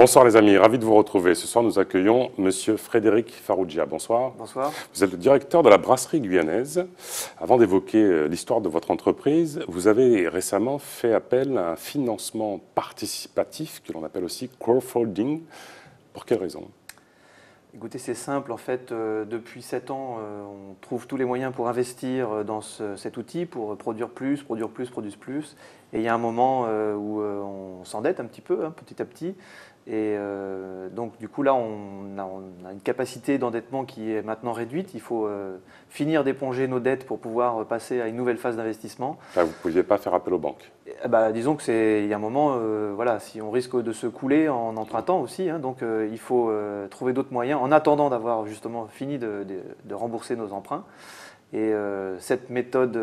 Bonsoir les amis, ravi de vous retrouver. Ce soir nous accueillons Monsieur Frédéric Farrugia. Bonsoir. Bonsoir. Vous êtes le directeur de la brasserie guyanaise. Avant d'évoquer l'histoire de votre entreprise, vous avez récemment fait appel à un financement participatif que l'on appelle aussi crowdfunding. Pour quelle raison? Écoutez, c'est simple. En fait, depuis 7 ans, on trouve tous les moyens pour investir dans cet outil, pour produire plus. Et il y a un moment où on s'endette un petit peu, petit à petit. Et donc, du coup, là, on a une capacité d'endettement qui est maintenant réduite. Il faut finir d'éponger nos dettes pour pouvoir passer à une nouvelle phase d'investissement. Enfin, vous ne pouviez pas faire appel aux banques? Disons qu'il y a un moment, voilà, si on risque de se couler en empruntant aussi, donc il faut trouver d'autres moyens en attendant d'avoir justement fini de rembourser nos emprunts. Et cette méthode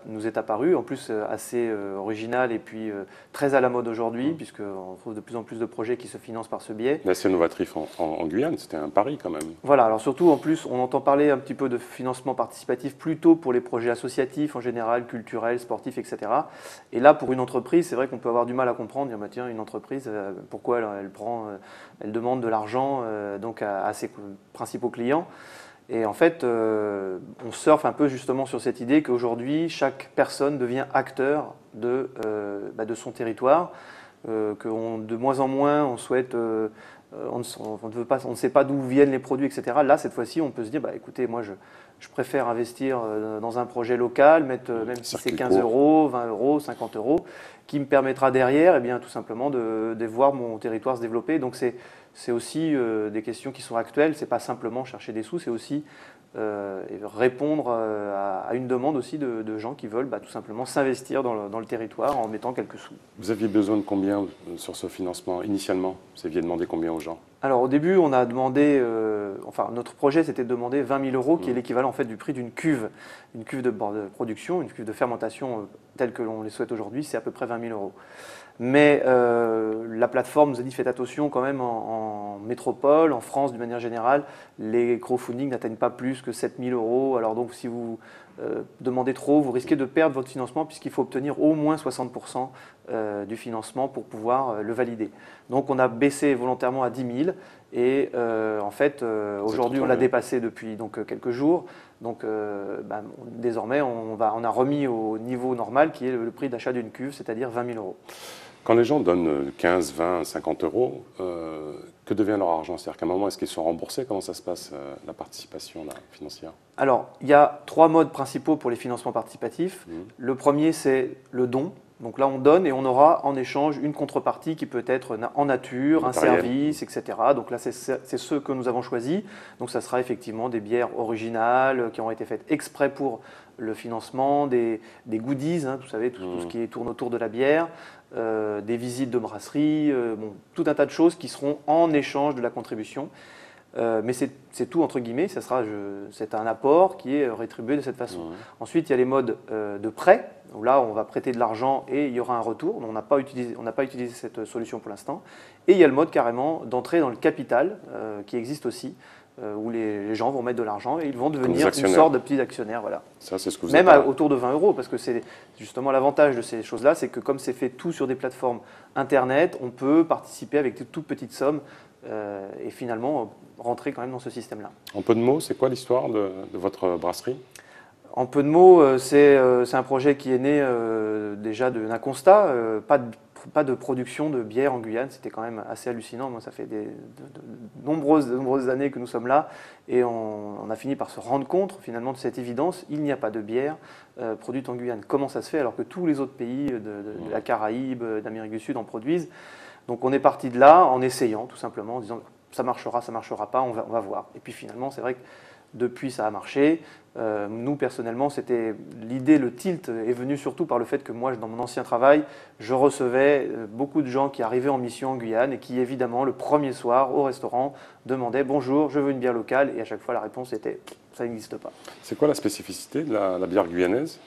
nous est apparue, en plus assez originale et puis très à la mode aujourd'hui, puisqu'on trouve de plus en plus de projets qui se financent par ce biais. Mais assez novatif en Guyane, c'était un pari quand même. Voilà, alors surtout en plus, on entend parler un petit peu de financement participatif plutôt pour les projets associatifs en général, culturels, sportifs, etc. Et là, pour une entreprise, c'est vrai qu'on peut avoir du mal à comprendre, dire, tiens, une entreprise, pourquoi elle demande de l'argent donc à ses principaux clients. Et en fait, on surfe un peu justement sur cette idée qu'aujourd'hui, chaque personne devient acteur de son territoire, de moins en moins, on souhaite, on ne sait pas d'où viennent les produits, etc. Là, cette fois-ci, on peut se dire, écoutez, moi, je préfère investir dans un projet local, mettre même si c'est 15 euros, 20 euros, 50 euros, qui me permettra derrière, tout simplement, de voir mon territoire se développer. Donc, c'est aussi des questions qui sont actuelles. C'est pas simplement chercher des sous, c'est aussi répondre à une demande aussi de gens qui veulent tout simplement s'investir dans le territoire en mettant quelques sous. Vous aviez besoin de combien sur ce financement initialement? Vous aviez demandé combien aux gens? Alors au début, on a demandé, notre projet c'était de demander 20 000 euros, qui est l'équivalent en fait du prix d'une cuve de production, une cuve de fermentation telle que l'on les souhaite aujourd'hui, c'est à peu près 20 000 euros. Mais la plateforme nous a dit faites attention quand même en métropole, en France d'une manière générale, les crowdfunding n'atteignent pas plus que 7 000 euros. Alors donc si vous demandez trop, vous risquez de perdre votre financement puisqu'il faut obtenir au moins 60% du financement pour pouvoir le valider. Donc on a baissé volontairement à 10 000 et en fait aujourd'hui on l'a dépassé depuis quelques jours. Donc désormais on a remis au niveau normal qui est le prix d'achat d'une cuve, c'est-à-dire 20 000 euros. Quand les gens donnent 15, 20, 50 euros, que devient leur argent? C'est-à-dire qu'à un moment, est-ce qu'ils sont remboursés? Comment ça se passe, la participation financière? Alors, il y a 3 modes principaux pour les financements participatifs. Le premier, c'est le don. Donc là, on donne et on aura en échange une contrepartie qui peut être en nature, un service, etc. Donc là, c'est ce que nous avons choisi. Donc ça sera effectivement des bières originales qui ont été faites exprès pour le financement, des goodies, vous savez, tout ce qui tourne autour de la bière, des visites de brasserie, tout un tas de choses qui seront en échange de la contribution. Mais c'est tout entre guillemets, c'est un apport qui est rétribué de cette façon. Ensuite, il y a les modes de prêt, où là on va prêter de l'argent et il y aura un retour. On n'a pas utilisé cette solution pour l'instant. Et il y a le mode carrément d'entrée dans le capital qui existe aussi, où les gens vont mettre de l'argent et ils vont devenir une sorte de petits actionnaires. Voilà. Ça, c'est ce que vous Même autour de 20 euros, parce que c'est justement l'avantage de ces choses-là, c'est que comme c'est fait tout sur des plateformes Internet, on peut participer avec de toutes petites sommes et finalement rentrer quand même dans ce système-là. En peu de mots, c'est quoi l'histoire de votre brasserie? En peu de mots, c'est un projet qui est né déjà d'un constat, pas de production de bière en Guyane, c'était quand même assez hallucinant. Moi, ça fait de nombreuses années que nous sommes là et on a fini par se rendre compte finalement de cette évidence, il n'y a pas de bière produite en Guyane. Comment ça se fait alors que tous les autres pays de la Caraïbe, d'Amérique du Sud en produisent? Donc on est parti de là en essayant tout simplement, en disant ça marchera pas, on va voir. Et puis finalement, c'est vrai que depuis ça a marché. Nous personnellement, l'idée, le tilt est venu surtout par le fait que moi, dans mon ancien travail, je recevais beaucoup de gens qui arrivaient en mission en Guyane et qui évidemment le premier soir au restaurant demandaient bonjour, je veux une bière locale, et à chaque fois la réponse était ça n'existe pas. C'est quoi la spécificité de la bière guyanaise?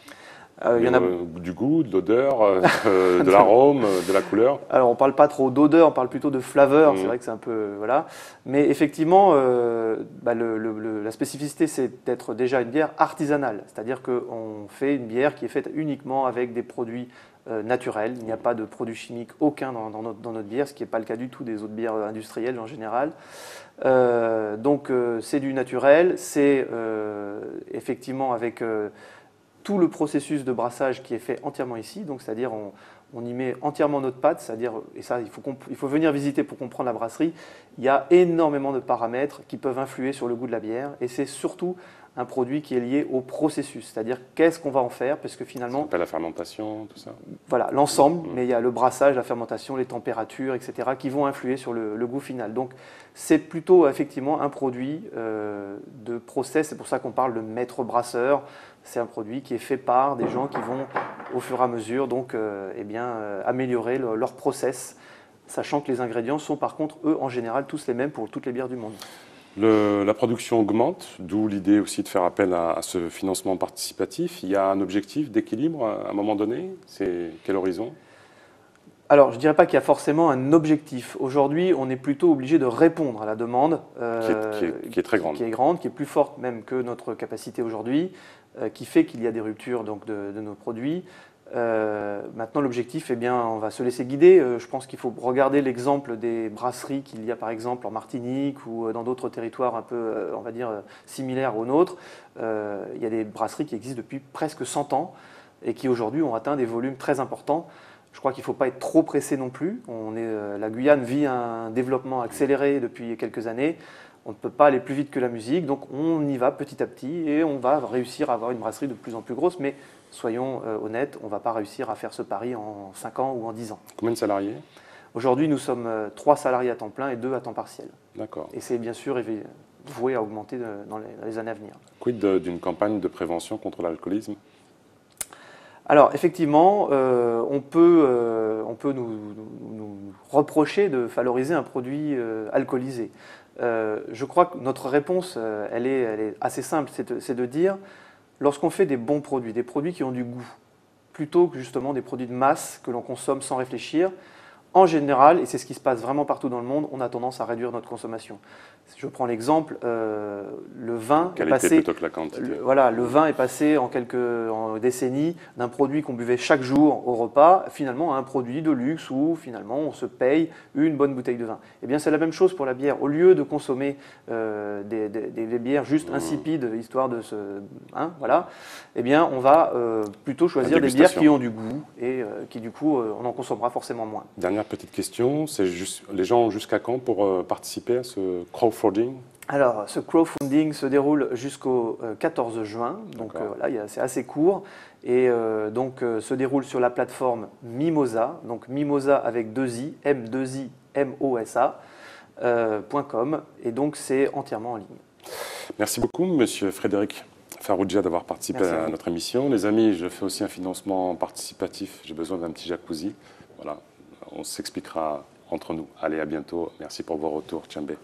Il y en a du goût, de l'odeur, de l'arôme, de la couleur? Alors on ne parle pas trop d'odeur, on parle plutôt de flaveur, c'est vrai que c'est un peu... Voilà. Mais effectivement, la spécificité c'est d'être déjà une bière artisanale, c'est-à-dire qu'on fait une bière qui est faite uniquement avec des produits naturelle. Il n'y a pas de produits chimiques aucun dans notre bière, ce qui n'est pas le cas du tout des autres bières industrielles en général. Donc c'est du naturel, c'est effectivement avec tout le processus de brassage qui est fait entièrement ici, donc c'est-à-dire on y met entièrement notre pâte, c'est-à-dire, et ça il faut venir visiter pour comprendre la brasserie, il y a énormément de paramètres qui peuvent influer sur le goût de la bière, et c'est surtout un produit qui est lié au processus, c'est-à-dire qu'est-ce qu'on va en faire, parce que finalement... Ça s'appelle la fermentation, tout ça. Voilà, l'ensemble, mais il y a le brassage, la fermentation, les températures, etc., qui vont influer sur le goût final. Donc c'est plutôt effectivement un produit de process, c'est pour ça qu'on parle de maître brasseur. C'est un produit qui est fait par des gens qui vont au fur et à mesure donc, améliorer leur process, sachant que les ingrédients sont par contre, eux, en général, tous les mêmes pour toutes les bières du monde. La production augmente, d'où l'idée aussi de faire appel à ce financement participatif. Il y a un objectif d'équilibre à un moment donné. C'est quel horizon? Alors, je ne dirais pas qu'il y a forcément un objectif. Aujourd'hui, on est plutôt obligé de répondre à la demande qui est très grande. Qui est grande, qui est plus forte même que notre capacité aujourd'hui, qui fait qu'il y a des ruptures donc, de nos produits. Maintenant, l'objectif, eh bien, on va se laisser guider. Je pense qu'il faut regarder l'exemple des brasseries qu'il y a par exemple en Martinique ou dans d'autres territoires un peu, on va dire, similaires aux nôtres. Il y a des brasseries qui existent depuis presque 100 ans et qui aujourd'hui ont atteint des volumes très importants. Je crois qu'il ne faut pas être trop pressé non plus. La Guyane vit un développement accéléré depuis quelques années. On ne peut pas aller plus vite que la musique, donc on y va petit à petit et on va réussir à avoir une brasserie de plus en plus grosse. Mais soyons honnêtes, on ne va pas réussir à faire ce pari en 5 ans ou en 10 ans. Combien de salariés? Aujourd'hui, nous sommes 3 salariés à temps plein et 2 à temps partiel. D'accord. Et c'est bien sûr voué à augmenter dans les années à venir. Quid d'une campagne de prévention contre l'alcoolisme? Alors effectivement, on peut nous reprocher de valoriser un produit alcoolisé. Je crois que notre réponse, elle est assez simple, c'est de dire, lorsqu'on fait des bons produits, des produits qui ont du goût, plutôt que justement des produits de masse que l'on consomme sans réfléchir, en général, et c'est ce qui se passe vraiment partout dans le monde, on a tendance à réduire notre consommation. Je prends l'exemple, le vin est passé, plutôt que la quantité. Le vin est passé en quelques décennies d'un produit qu'on buvait chaque jour au repas, finalement à un produit de luxe où finalement on se paye une bonne bouteille de vin. Eh bien c'est la même chose pour la bière. Au lieu de consommer des bières juste insipides, histoire de se... eh bien on va plutôt choisir des bières qui ont du goût et qui du coup on en consommera forcément moins. Dernière petite question, les gens ont jusqu'à quand pour participer à ce crowdfunding? Alors, ce crowdfunding se déroule jusqu'au 14 juin, donc c'est assez court, et se déroule sur la plateforme Mimosa, donc Mimosa avec 2 i, M2IMOSA.com, et donc c'est entièrement en ligne. Merci beaucoup, Monsieur Frédéric Farrugia, d'avoir participé à notre émission. Les amis, je fais aussi un financement participatif, j'ai besoin d'un petit jacuzzi. Voilà, on s'expliquera entre nous. Allez, à bientôt. Merci pour vos retours. Tchambé.